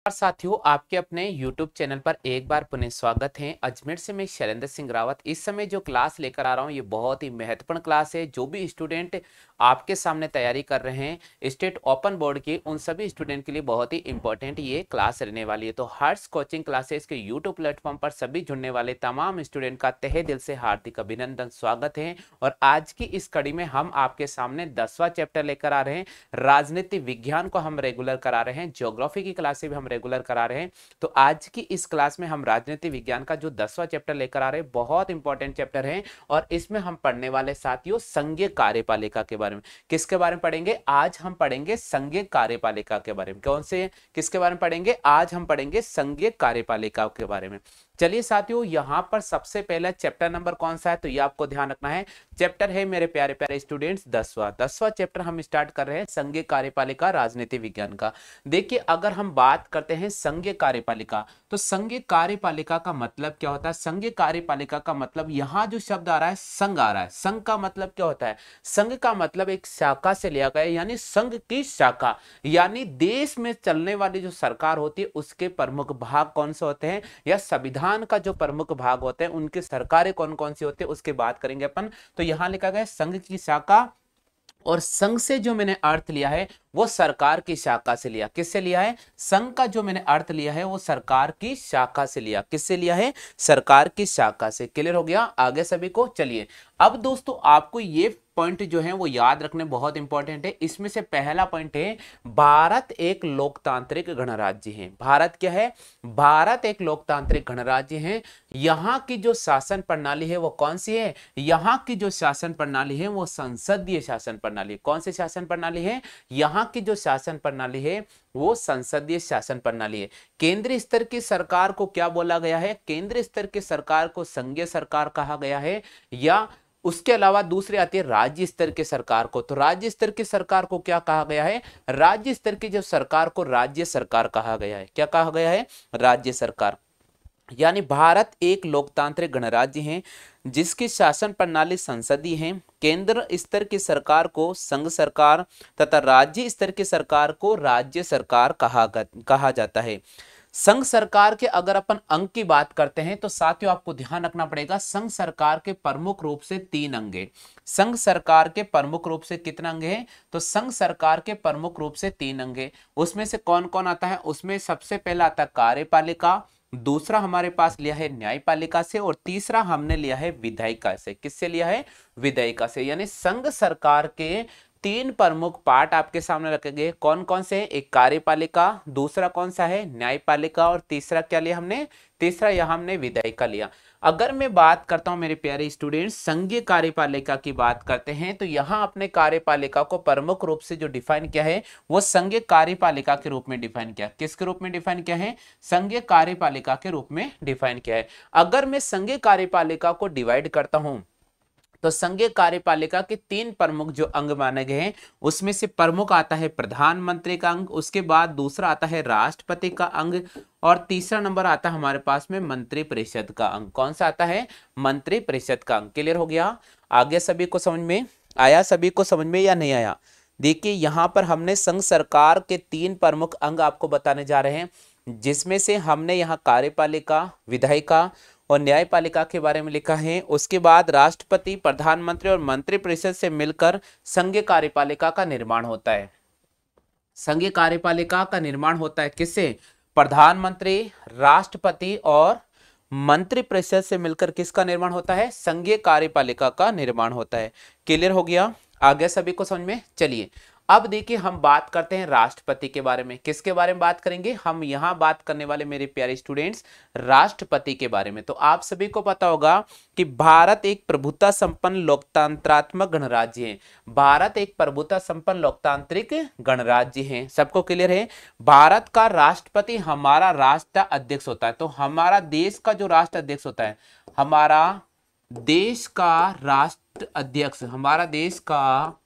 और साथियों, आपके अपने YouTube चैनल पर एक बार पुनः स्वागत है। अजमेर से मैं शैलेंद्र सिंह रावत इस समय जो क्लास लेकर आ रहा हूँ ये बहुत ही महत्वपूर्ण क्लास है। जो भी स्टूडेंट आपके सामने तैयारी कर रहे हैं स्टेट ओपन बोर्ड की, उन सभी स्टूडेंट के लिए बहुत ही इंपॉर्टेंट ये क्लास रहने वाली है। तो हर्ष कोचिंग क्लासेस के यूट्यूब प्लेटफॉर्म पर सभी जुड़ने वाले तमाम स्टूडेंट का तहे दिल से हार्दिक अभिनंदन, स्वागत है। और आज की इस कड़ी में हम आपके सामने 10वां चैप्टर लेकर आ रहे हैं। राजनीति विज्ञान को हम रेगुलर करा रहे हैं, ज्योग्राफी की क्लासे भी हम रेगुलर करा रहे हैं। तो आज की इस क्लास में हम राजनीति विज्ञान का जो 10वां चैप्टर लेकर आ रहे हैं, बहुत इंपॉर्टेंट चैप्टर है। और इसमें हम पढ़ने वाले साथियों संघीय कार्यपालिका के बारे में। किसके बारे में पढ़ेंगे? आज हम पढ़ेंगे संघीय कार्यपालिका के बारे में। कौन से किसके बारे में पढ़ेंगे? आज हम पढ़ेंगे संघीय कार्यपालिका के बारे में। चलिए साथियों, यहां पर सबसे पहला चैप्टर नंबर कौन सा है तो ये आपको ध्यान रखना है। चैप्टर है मेरे प्यारे प्यारे स्टूडेंट्स 10वां चैप्टर हम स्टार्ट कर रहे हैं संघीय कार्यपालिका राजनीति विज्ञान का। देखिए, अगर हम बात करते हैं संघीय कार्यपालिका, तो संघीय कार्यपालिका का मतलब क्या होता है? संघीय कार्यपालिका का मतलब यहाँ जो शब्द आ रहा है संघ आ रहा है। संघ का मतलब क्या होता है? संघ का मतलब एक शाखा से लिया गया, यानी संघ की शाखा, यानी देश में चलने वाली जो सरकार होती है उसके प्रमुख भाग कौन से होते हैं, या संविधान का जो प्रमुख भाग होते हैं उनकी सरकारें कौन कौन सी होती है उसकी बात करेंगे अपन। तो यहां लिखा गया संघ की शाखा, और संघ से जो मैंने अर्थ लिया है वो सरकार की शाखा से लिया। किससे लिया है? संघ का जो मैंने अर्थ लिया है वो सरकार की शाखा से लिया। किससे लिया है? सरकार की शाखा से। क्लियर हो गया आगे सभी को? चलिए, अब दोस्तों आपको ये पॉइंट जो है वो याद रखने बहुत इंपॉर्टेंट है। इसमें से पहला पॉइंट है, भारत एक लोकतांत्रिक गणराज्य है। भारत क्या है? भारत एक लोकतांत्रिक गणराज्य है। यहाँ की जो शासन प्रणाली है वो कौन सी है? यहाँ की जो शासन प्रणाली है वो संसदीय शासन प्रणाली। कौन सी शासन प्रणाली है? यहाँ की जो शासन प्रणाली है वो संसदीय शासन प्रणाली है। केंद्रीय स्तर की सरकार को क्या बोला गया है? केंद्रीय स्तर की सरकार को संघीय सरकार कहा गया है। या उसके अलावा दूसरी आती है राज्य स्तर की सरकार को। तो राज्य स्तर की सरकार को क्या कहा गया है? राज्य स्तर की जो सरकार को राज्य सरकार कहा गया है। क्या कहा गया है? राज्य सरकार। यानी भारत एक लोकतांत्रिक गणराज्य है जिसकी शासन प्रणाली संसदीय है। केंद्र स्तर की सरकार को संघ सरकार तथा राज्य स्तर की सरकार को राज्य सरकार कहा जाता है। संघ सरकार के अगर अपन अंग की बात करते हैं तो साथियों आपको ध्यान रखना पड़ेगा, संघ सरकार के प्रमुख रूप से 3 अंग है। संघ सरकार के प्रमुख रूप से कितना अंग है? तो संघ सरकार के प्रमुख रूप से 3 अंग है। उसमें से कौन कौन आता है? उसमें सबसे पहला आता है कार्यपालिका, दूसरा हमारे पास लिया है न्यायपालिका से, और तीसरा हमने लिया है विधायिका से। किससे लिया है? विधायिका से। यानी संघ सरकार के 3 प्रमुख पार्ट आपके सामने रखे गए। कौन कौन से? एक कार्यपालिका, दूसरा कौन सा है? न्यायपालिका, और तीसरा क्या लिया हमने? तीसरा यहां हमने विधायिका लिया। अगर मैं बात करता हूं मेरे प्यारे स्टूडेंट्स, संघीय कार्यपालिका की बात करते हैं तो यहां अपने कार्यपालिका को प्रमुख रूप से जो डिफाइन किया है वो संघीय कार्यपालिका के रूप में डिफाइन किया। किसके रूप में डिफाइन किया है? संघीय कार्यपालिका के रूप में डिफाइन किया है। अगर मैं संघीय कार्यपालिका को डिवाइड करता हूं तो संघीय कार्यपालिका के 3 प्रमुख जो अंग माने गए हैं उसमें से प्रमुख आता है प्रधानमंत्री का अंग, उसके बाद दूसरा आता है राष्ट्रपति का अंग, और तीसरा नंबर आता है हमारे पास में मंत्री परिषद का अंग। कौन सा आता है? मंत्री परिषद का अंग। क्लियर हो गया? आगे सभी को समझ में आया? सभी को समझ में या नहीं आया? देखिए, यहां पर हमने संघ सरकार के 3 प्रमुख अंग आपको बताने जा रहे हैं, जिसमें से हमने यहाँ कार्यपालिका, विधायिका और न्यायपालिका के बारे में लिखा है। उसके बाद राष्ट्रपति, प्रधानमंत्री और मंत्रिपरिषद से मिलकर संघीय कार्यपालिका का निर्माण होता है। संघीय कार्यपालिका का निर्माण होता है किससे? प्रधानमंत्री, राष्ट्रपति और मंत्रिपरिषद से मिलकर किसका निर्माण होता है? संघीय कार्यपालिका का निर्माण होता है। क्लियर हो गया? आगे सभी को समझ में? चलिए, अब देखिए हम बात करते हैं राष्ट्रपति के बारे में। किसके बारे में बात करेंगे? हम यहां बात करने वाले मेरे प्यारे स्टूडेंट्स राष्ट्रपति के बारे में। तो आप सभी को पता होगा कि भारत एक प्रभुता संपन्न लोकतंत्रात्मक गणराज्य है। भारत एक प्रभुता संपन्न लोकतांत्रिक गणराज्य है। सबको क्लियर है? भारत का राष्ट्रपति हमारा राष्ट्र अध्यक्ष होता है। तो हमारा देश का जो राष्ट्र अध्यक्ष होता है, हमारा देश का राष्ट्र अध्यक्ष, हमारा देश का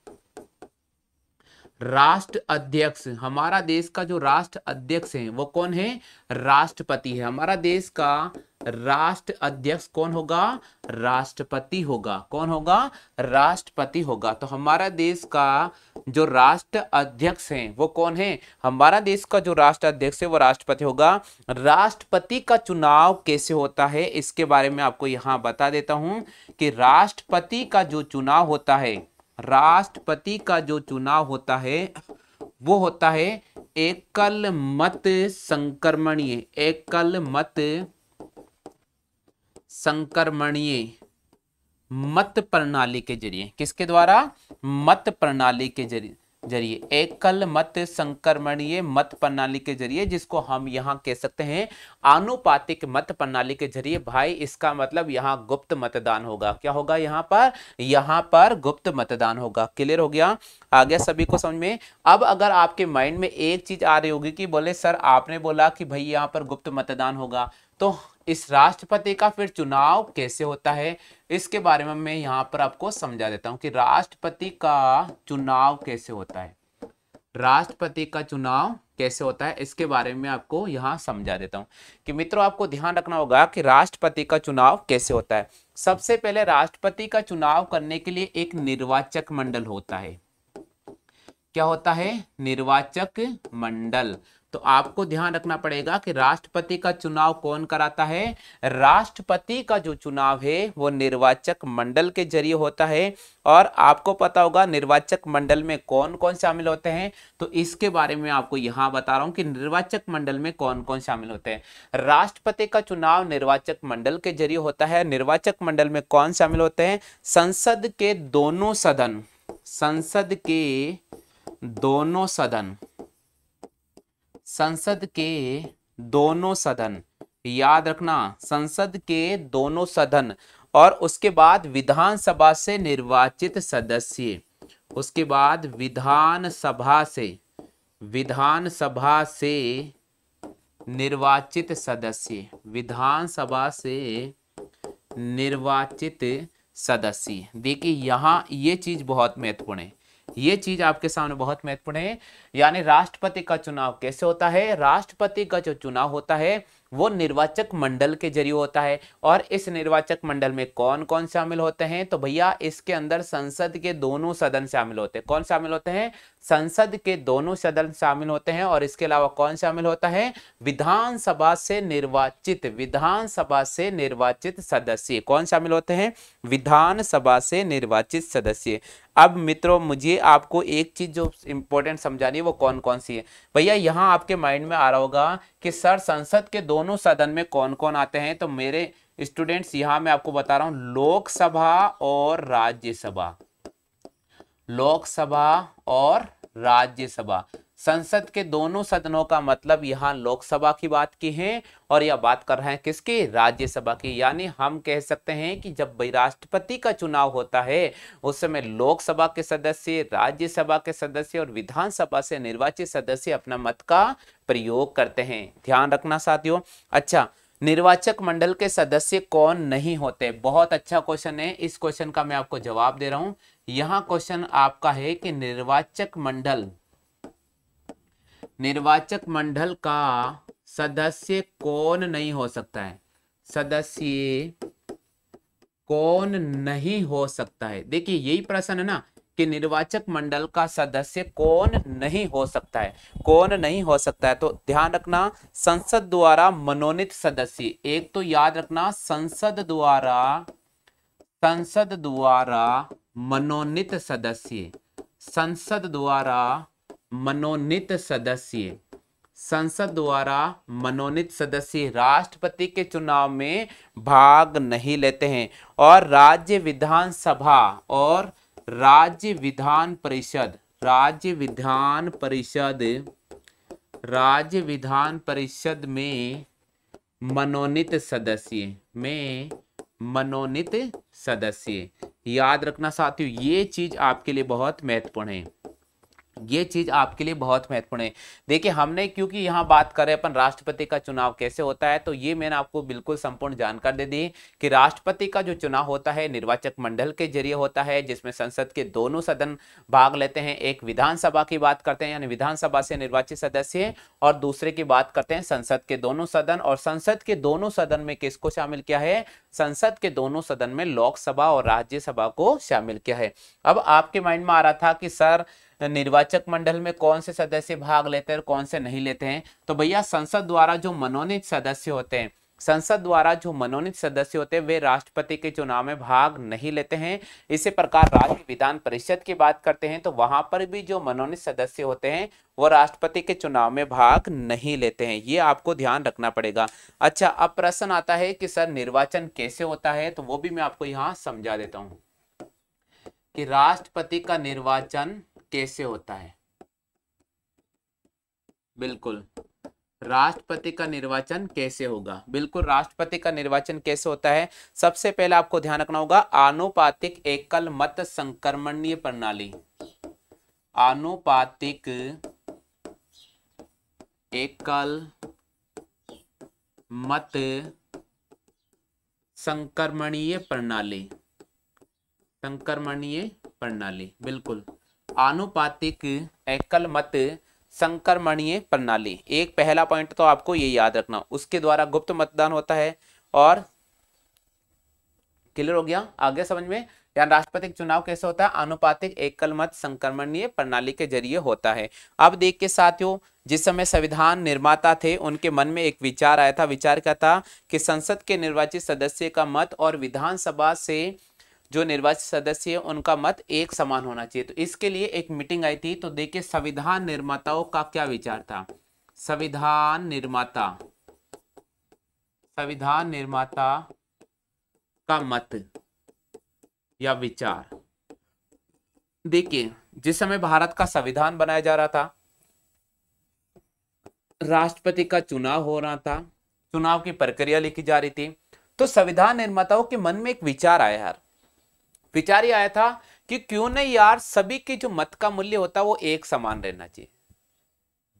राष्ट्र अध्यक्ष, हमारा देश का जो राष्ट्र अध्यक्ष है वो कौन है? राष्ट्रपति है। हमारा देश का राष्ट्र अध्यक्ष कौन होगा? राष्ट्रपति होगा। कौन होगा? राष्ट्रपति होगा। तो हमारा देश का जो राष्ट्र अध्यक्ष है वो कौन है? हमारा देश का जो राष्ट्र अध्यक्ष है वो राष्ट्रपति होगा। राष्ट्रपति का चुनाव कैसे होता है इसके बारे में आपको यहां बता देता हूं कि राष्ट्रपति का जो चुनाव होता है, राष्ट्रपति का जो चुनाव होता है वो होता है एकल मत संक्रमणीय, एकल मत संक्रमणीय मत प्रणाली के जरिए। किसके द्वारा? मत प्रणाली के जरिए, एकल मत संक्रमणीय मत प्रणाली के जरिए, जिसको हम यहां कह सकते हैं आनुपातिक मत प्रणाली के जरिए। भाई इसका मतलब यहां गुप्त मतदान होगा। क्या होगा यहां पर? यहां पर गुप्त मतदान होगा। क्लियर हो गया? आ गया सभी को समझ में? अब अगर आपके माइंड में एक चीज आ रही होगी कि बोले सर आपने बोला कि भाई यहां पर गुप्त मतदान होगा, तो इस राष्ट्रपति का फिर चुनाव कैसे होता है इसके बारे में मैं यहां पर आपको समझा देता हूं कि राष्ट्रपति का चुनाव कैसे होता है। राष्ट्रपति का चुनाव कैसे होता है इसके बारे में आपको यहां समझा देता हूं कि मित्रों आपको ध्यान रखना होगा कि राष्ट्रपति का चुनाव कैसे होता है। सबसे पहले राष्ट्रपति का चुनाव करने के लिए एक निर्वाचक मंडल होता है। क्या होता है? निर्वाचक मंडल। तो आपको ध्यान रखना पड़ेगा कि राष्ट्रपति का चुनाव कौन कराता है? राष्ट्रपति का जो चुनाव है वो निर्वाचक मंडल के जरिए होता है। और आपको पता होगा निर्वाचक मंडल में कौन कौन शामिल होते हैं, तो इसके बारे में आपको यहां बता रहा हूं कि निर्वाचक मंडल में कौन कौन शामिल होते हैं। राष्ट्रपति का चुनाव निर्वाचक मंडल के जरिए होता है। निर्वाचक मंडल में कौन शामिल होते हैं? संसद के दोनों सदन, संसद के दोनों सदन, संसद के दोनों सदन, याद रखना संसद के दोनों सदन, और उसके बाद विधानसभा से निर्वाचित सदस्य, उसके बाद विधानसभा से निर्वाचित सदस्य, विधानसभा से निर्वाचित सदस्य। देखिए यहां ये चीज बहुत महत्वपूर्ण है, ये चीज आपके सामने बहुत महत्वपूर्ण है। यानी राष्ट्रपति का चुनाव कैसे होता है? राष्ट्रपति का जो चुनाव होता है वो निर्वाचक मंडल के जरिए होता है। और इस निर्वाचक मंडल में कौन कौन शामिल होते हैं? तो भैया इसके अंदर संसद के दोनों सदन शामिल होते हैं। कौन शामिल होते हैं? संसद के दोनों सदन शामिल होते हैं। और इसके अलावा कौन शामिल होता है? विधानसभा से निर्वाचित, विधानसभा से निर्वाचित सदस्य। कौन शामिल होते हैं? विधानसभा से निर्वाचित सदस्य। अब मित्रों मुझे आपको एक चीज जो इंपॉर्टेंट समझानी है वो कौन कौन सी है। भैया यहाँ आपके माइंड में आ रहा होगा कि सर संसद के दोनों सदन में कौन कौन आते हैं। तो मेरे स्टूडेंट्स यहाँ मैं आपको बता रहा हूँ लोकसभा और राज्यसभा, लोकसभा और राज्यसभा। संसद के दोनों सदनों का मतलब यहाँ लोकसभा की बात की है और यह बात कर रहे हैं किसकी? राज्यसभा की। यानी हम कह सकते हैं कि जब राष्ट्रपति का चुनाव होता है उस समय लोकसभा के सदस्य, राज्यसभा के सदस्य और विधानसभा से निर्वाचित सदस्य अपना मत का प्रयोग करते हैं। ध्यान रखना साथियों। अच्छा, निर्वाचक मंडल के सदस्य कौन नहीं होते? बहुत अच्छा क्वेश्चन है। इस क्वेश्चन का मैं आपको जवाब दे रहा हूं। यहां क्वेश्चन आपका है कि निर्वाचक मंडल का सदस्य कौन नहीं हो सकता है? सदस्य कौन नहीं हो सकता है? देखिए यही प्रश्न है ना कि निर्वाचक मंडल का सदस्य कौन नहीं हो सकता है, कौन नहीं हो सकता है। तो ध्यान रखना संसद द्वारा मनोनीत सदस्य। एक तो याद रखना संसद द्वारा मनोनीत सदस्य, संसद द्वारा मनोनीत सदस्य, संसद द्वारा मनोनीत सदस्य राष्ट्रपति के चुनाव में भाग नहीं लेते हैं। और राज्य विधानसभा और राज्य विधान परिषद में मनोनीत सदस्य। याद रखना साथियों ये चीज आपके लिए बहुत महत्वपूर्ण है। ये चीज आपके लिए बहुत महत्वपूर्ण है। देखिए हमने क्योंकि यहाँ बात करें अपन राष्ट्रपति का चुनाव कैसे होता है, तो ये मैंने आपको बिल्कुल संपूर्ण जानकारी दे दी कि राष्ट्रपति का जो चुनाव होता है निर्वाचक मंडल के जरिए होता है, जिसमें संसद के दोनों सदन भाग लेते हैं। एक विधानसभा की बात करते हैं यानी विधानसभा से निर्वाचित सदस्य, और दूसरे की बात करते हैं संसद के दोनों सदन। और संसद के दोनों सदन में किसको शामिल किया है? संसद के दोनों सदन में लोकसभा और राज्यसभा को शामिल किया है। अब आपके माइंड में आ रहा था कि सर निर्वाचक मंडल में कौन से सदस्य भाग लेते हैं और कौन से नहीं लेते हैं, तो भैया संसद द्वारा जो मनोनीत सदस्य होते हैं, संसद द्वारा जो मनोनीत सदस्य होते हैं वे राष्ट्रपति के चुनाव में भाग नहीं लेते हैं। इसी प्रकार राज्य विधान परिषद की बात करते हैं तो वहां पर भी जो मनोनीत सदस्य होते हैं वो राष्ट्रपति के चुनाव में भाग नहीं लेते हैं। ये आपको ध्यान रखना पड़ेगा। अच्छा, अब प्रश्न आता है कि सर निर्वाचन कैसे होता है, तो वो भी मैं आपको यहाँ समझा देता हूँ कि राष्ट्रपति का निर्वाचन कैसे होता है। बिल्कुल, राष्ट्रपति का निर्वाचन कैसे होगा? बिल्कुल, राष्ट्रपति का निर्वाचन कैसे होता है? सबसे पहले आपको ध्यान रखना होगा आनुपातिक एकल मत संक्रमणीय प्रणाली। आनुपातिक एकल मत संक्रमणीय प्रणाली। संक्रमणीय प्रणाली, बिल्कुल, आनुपातिक एकल मत संक्रमणीय प्रणाली। एक पहला पॉइंट तो आपको ये याद रखना। उसके द्वारा गुप्त मतदान होता है। और क्लियर हो गया? आगे समझ में? या राष्ट्रपति चुनाव कैसे होता है? आनुपातिक एकल मत संक्रमणीय प्रणाली के जरिए होता है। अब देखिए साथियों, जिस समय संविधान निर्माता थे उनके मन में एक विचार आया था। विचार क्या था कि संसद के निर्वाचित सदस्य का मत और विधानसभा से जो निर्वाचित सदस्य है उनका मत एक समान होना चाहिए। तो इसके लिए एक मीटिंग आई थी। तो देखिए संविधान निर्माताओं का क्या विचार था। संविधान निर्माता का मत या विचार, देखिए जिस समय भारत का संविधान बनाया जा रहा था, राष्ट्रपति का चुनाव हो रहा था, चुनाव की प्रक्रिया लिखी जा रही थी, तो संविधान निर्माताओं के मन में एक विचार आया यार। विचार ये आया था कि क्यों नहीं यार सभी के जो मत का मूल्य होता है वो एक समान रहना चाहिए।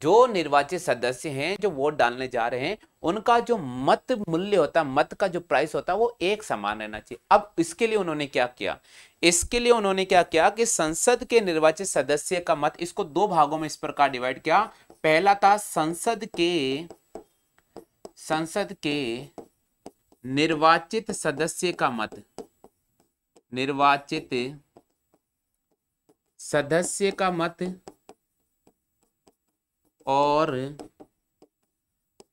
जो निर्वाचित सदस्य हैं जो वोट डालने जा रहे हैं उनका जो मत मूल्य होता है, मत का जो प्राइस होता है वो एक समान रहना चाहिए। अब इसके लिए उन्होंने क्या किया? इसके लिए उन्होंने क्या किया कि संसद के निर्वाचित सदस्य का मत, इसको दो भागों में इस प्रकार डिवाइड किया। पहला था संसद के निर्वाचित सदस्य का मत, निर्वाचित सदस्य का मत और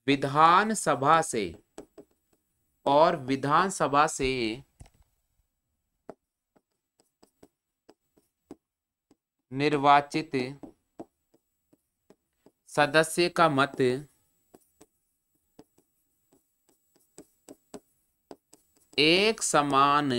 विधानसभा से निर्वाचित सदस्य का मत एक समान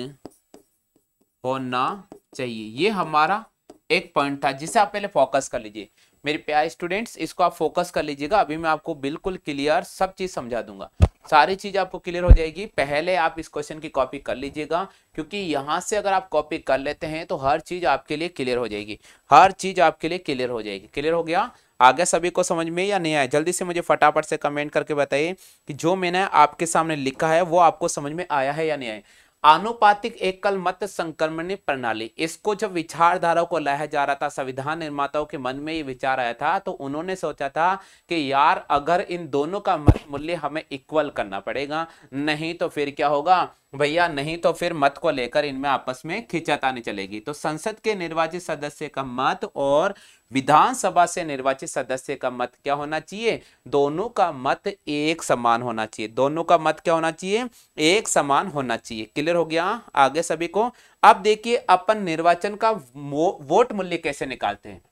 होना चाहिए। ये हमारा एक पॉइंट था जिसे आप पहले फोकस कर लीजिए। मेरे प्यारे स्टूडेंट्स, इसको आप फोकस कर लीजिएगा। अभी मैं आपको बिल्कुल क्लियर सब चीज समझा दूंगा, सारी चीज आपको क्लियर हो जाएगी। पहले आप इस क्वेश्चन की कॉपी कर लीजिएगा, क्योंकि यहां से अगर आप कॉपी कर लेते हैं तो हर चीज आपके लिए क्लियर हो जाएगी। हर चीज आपके लिए क्लियर हो जाएगी। क्लियर हो गया? आगे सभी को समझ में या नहीं आया? जल्दी से मुझे फटाफट से कमेंट करके बताइए कि जो मैंने आपके सामने लिखा है वो आपको समझ में आया है या नहीं आया। आनुपातिक एकल मत संक्रमणीय प्रणाली, इसको जब विचारधारा को लाया जा रहा था, संविधान निर्माताओं के मन में ये विचार आया था, तो उन्होंने सोचा था कि यार अगर इन दोनों का मत मूल्य हमें इक्वल करना पड़ेगा, नहीं तो फिर क्या होगा भैया, नहीं तो फिर मत को लेकर इनमें आपस में खींचातानी चलेगी। तो संसद के निर्वाचित सदस्य का मत और विधानसभा से निर्वाचित सदस्य का मत क्या होना चाहिए? दोनों का मत एक समान होना चाहिए। दोनों का मत क्या होना चाहिए? एक समान होना चाहिए। क्लियर हो गया आगे सभी को? अब देखिए अपन निर्वाचन का वोट मूल्य कैसे निकालते हैं।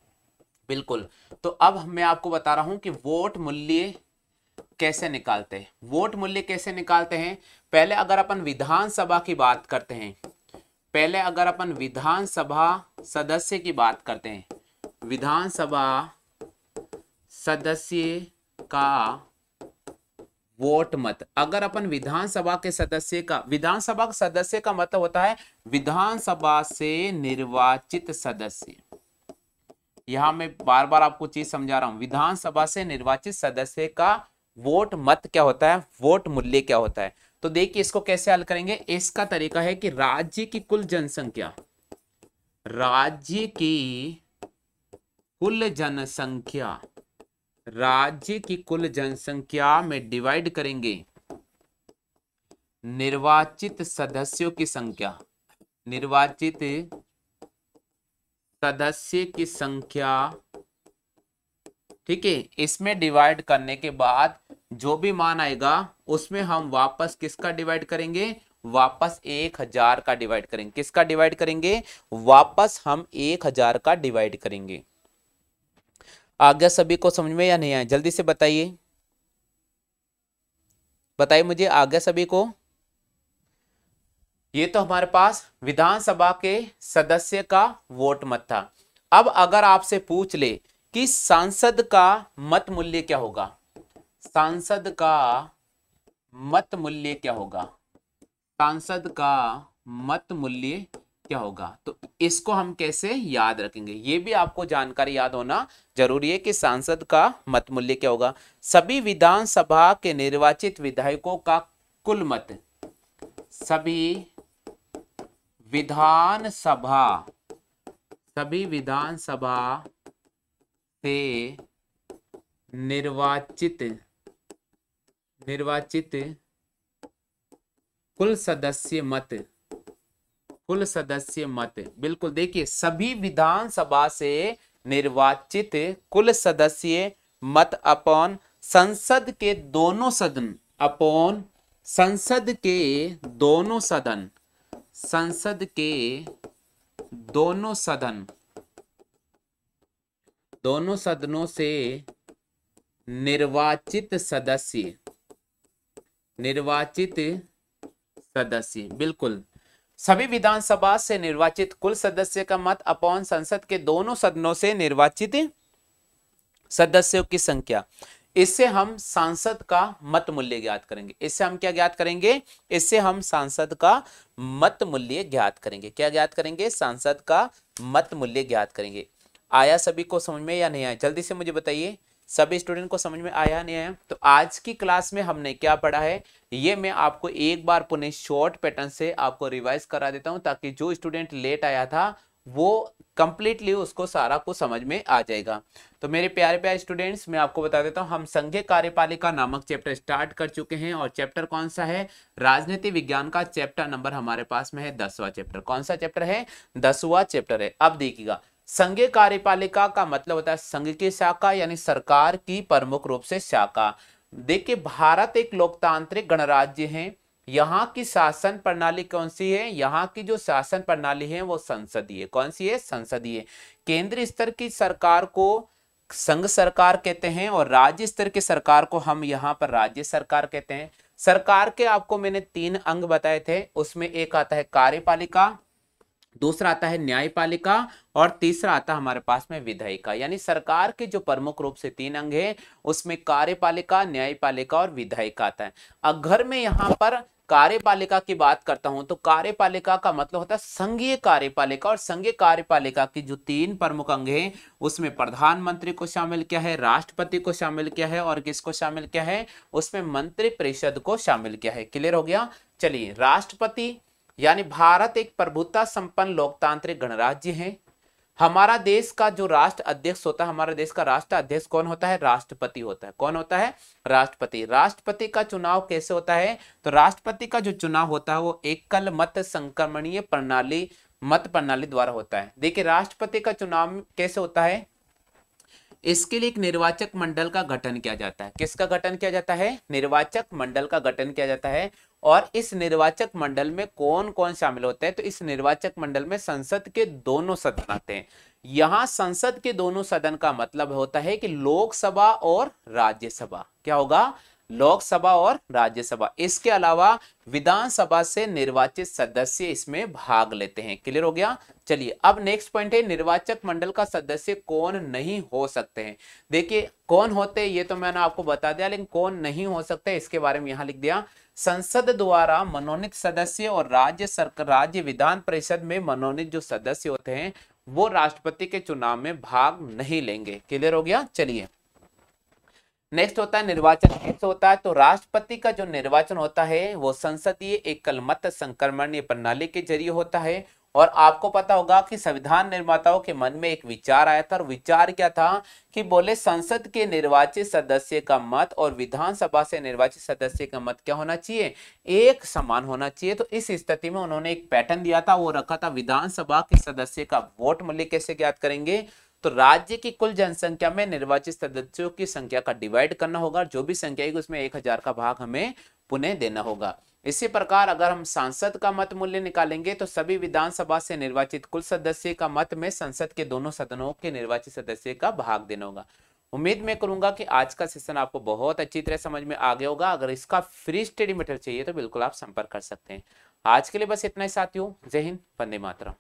बिल्कुल, तो अब मैं आपको बता रहा हूं कि वोट मूल्य कैसे निकालते हैं। वोट मूल्य कैसे निकालते हैं? पहले अगर अपन विधानसभा की बात करते हैं, पहले अगर अपन विधानसभा सदस्य की बात करते हैं, विधानसभा सदस्य का वोट मत, अगर अपन विधानसभा के सदस्य का, विधानसभा सदस्य का मतलब होता है विधानसभा से निर्वाचित सदस्य, यहां मैं बार बार आपको चीज समझा रहा हूं, विधानसभा से निर्वाचित सदस्य का वोट मत क्या होता है, वोट मूल्य क्या होता है। तो देखिए इसको कैसे हल करेंगे। इसका तरीका है कि राज्य की कुल जनसंख्या, राज्य की कुल जनसंख्या, राज्य की कुल जनसंख्या में डिवाइड करेंगे निर्वाचित सदस्यों की संख्या, निर्वाचित सदस्य की संख्या, ठीक है। इसमें डिवाइड करने के बाद जो भी मान आएगा उसमें हम वापस किसका डिवाइड करेंगे, वापस 1000 का डिवाइड करेंगे। किसका डिवाइड करेंगे, वापस हम 1000 का डिवाइड करेंगे। आ गया सभी को समझ में या नहीं आया, जल्दी से बताइए, बताइए मुझे, आ गया सभी को। ये तो हमारे पास विधानसभा के सदस्य का वोट मत था। अब अगर आपसे पूछ ले कि सांसद का मत मूल्य क्या होगा, सांसद का मत मूल्य क्या होगा, सांसद का मत मूल्य क्या होगा, तो इसको हम कैसे याद रखेंगे, ये भी आपको जानकारी याद होना जरूरी है कि सांसद का मत मूल्य क्या होगा। सभी विधानसभा के निर्वाचित विधायकों का कुल मत, सभी विधानसभा, सभी विधानसभा से निर्वाचित कुल सदस्य मत, कुल सदस्य मत, बिल्कुल देखिए सभी विधानसभा से निर्वाचित कुल सदस्य मत अपॉन संसद के दोनों सदन, अपॉन संसद के दोनों सदन, संसद के दोनों सदन, दोनों सदनों से निर्वाचित सदस्य, निर्वाचित सदस्य, बिल्कुल सभी विधानसभा से निर्वाचित कुल सदस्य का मत अपॉन संसद के दोनों सदनों से निर्वाचित सदस्यों की संख्या। इससे हम सांसद का मत मूल्य ज्ञात करेंगे। इससे हम क्या ज्ञात करेंगे, इससे हम सांसद का मत मूल्य ज्ञात करेंगे। क्या ज्ञात करेंगे, सांसद का मत मूल्य ज्ञात करेंगे। आया सभी को समझ में या नहीं आया, जल्दी से मुझे बताइए, सभी स्टूडेंट को समझ में आया नहीं आया। तो आज की क्लास में हमने क्या पढ़ा है, ये मैं आपको एक बार पुनः शॉर्ट पैटर्न से आपको रिवाइज करा देता हूं, ताकि जो स्टूडेंट लेट आया था वो कंप्लीटली उसको सारा कुछ समझ में आ जाएगा। तो मेरे प्यारे प्यारे स्टूडेंट्स, मैं आपको बता देता हूं, हम संघीय कार्यपालिका नामक चैप्टर स्टार्ट कर चुके हैं। और चैप्टर कौन सा है, राजनीति विज्ञान का चैप्टर नंबर हमारे पास में है 10वां चैप्टर। कौन सा चैप्टर है, 10वां चैप्टर है। अब देखिएगा, संघीय कार्यपालिका का मतलब होता है संघ की शाखा, यानी सरकार की प्रमुख रूप से शाखा। देखिए भारत एक लोकतांत्रिक गणराज्य है। यहाँ की शासन प्रणाली कौन सी है, यहाँ की जो शासन प्रणाली है वो संसदीय। कौन सी है, संसदीय। केंद्रीय स्तर की सरकार को संघ सरकार कहते हैं और राज्य स्तर की सरकार को हम यहाँ पर राज्य सरकार कहते हैं। सरकार के आपको मैंने 3 अंग बताए थे, उसमें एक आता है कार्यपालिका, दूसरा आता है न्यायपालिका और तीसरा आता है हमारे पास में विधायिका। यानी सरकार के जो प्रमुख रूप से 3 अंग है उसमें कार्यपालिका, न्यायपालिका और विधायिका आता है। अगर मैं यहाँ पर कार्यपालिका की बात करता हूं तो कार्यपालिका का मतलब होता है संघीय कार्यपालिका, और संघीय कार्यपालिका की जो 3 प्रमुख अंग है उसमें प्रधानमंत्री को शामिल किया है, राष्ट्रपति को शामिल किया है और किसको शामिल किया है, उसमें मंत्री परिषद को शामिल किया है। क्लियर हो गया। चलिए, राष्ट्रपति यानी भारत एक प्रभुत्व संपन्न लोकतांत्रिक गणराज्य है। हमारा देश का जो राष्ट्र अध्यक्ष होता है, हमारा देश का राष्ट्र अध्यक्ष कौन होता है, राष्ट्रपति होता है। कौन होता है, राष्ट्रपति। राष्ट्रपति का चुनाव कैसे होता है, तो राष्ट्रपति का जो चुनाव होता है वो एकल मत संक्रमणीय प्रणाली, मत प्रणाली द्वारा होता है। देखिए राष्ट्रपति का चुनाव कैसे होता है, इसके लिए एक निर्वाचक मंडल का गठन किया जाता है। किसका गठन किया जाता है, निर्वाचक मंडल का गठन किया जाता है। और इस निर्वाचक मंडल में कौन कौन शामिल होते हैं, तो इस निर्वाचक मंडल में संसद के दोनों सदन आते हैं। यहां संसद के दोनों सदन का मतलब होता है कि लोकसभा और राज्यसभा। क्या होगा, लोकसभा और राज्यसभा। इसके अलावा विधानसभा से निर्वाचित सदस्य इसमें भाग लेते हैं। क्लियर हो गया। चलिए अब नेक्स्ट पॉइंट है, निर्वाचक मंडल का सदस्य कौन नहीं हो सकते हैं। देखिए कौन होते हैं ये तो मैंने आपको बता दिया, लेकिन कौन नहीं हो सकते इसके बारे में यहां लिख दिया। संसद द्वारा मनोनीत सदस्य और राज्य विधान परिषद में मनोनीत जो सदस्य होते हैं वो राष्ट्रपति के चुनाव में भाग नहीं लेंगे। क्लियर हो गया। चलिए नेक्स्ट होता है निर्वाचन कैसे होता है। तो राष्ट्रपति का जो निर्वाचन होता है वो संसदीय एकल मत संक्रमणीय प्रणाली के जरिए होता है। और आपको पता होगा कि संविधान निर्माताओं के मन में एक विचार आया था, और विचार क्या था कि बोले संसद के निर्वाचित सदस्य का मत और विधानसभा से निर्वाचित सदस्य का मत क्या होना चाहिए, एक समान होना चाहिए। तो इस स्थिति में उन्होंने एक पैटर्न दिया था, वो रखा था विधानसभा के सदस्य का वोट मूल्य कैसे ज्ञात करेंगे। तो राज्य की कुल जनसंख्या में निर्वाचित सदस्यों की संख्या का डिवाइड करना होगा, जो भी संख्या आएगी उसमें 1000 का भाग हमें पुनः देना होगा। इसी प्रकार अगर हम सांसद का मत मूल्य निकालेंगे तो सभी विधानसभा से निर्वाचित कुल सदस्य का मत में संसद के दोनों सदनों के निर्वाचित सदस्य का भाग देना होगा। उम्मीद मैं करूंगा कि आज का सेशन आपको बहुत अच्छी तरह समझ में आ गया होगा। अगर इसका फ्री स्टडी मटेरियल चाहिए तो बिल्कुल आप संपर्क कर सकते हैं। आज के लिए बस इतना ही साथियों। जय हिंद, वंदे मातरम।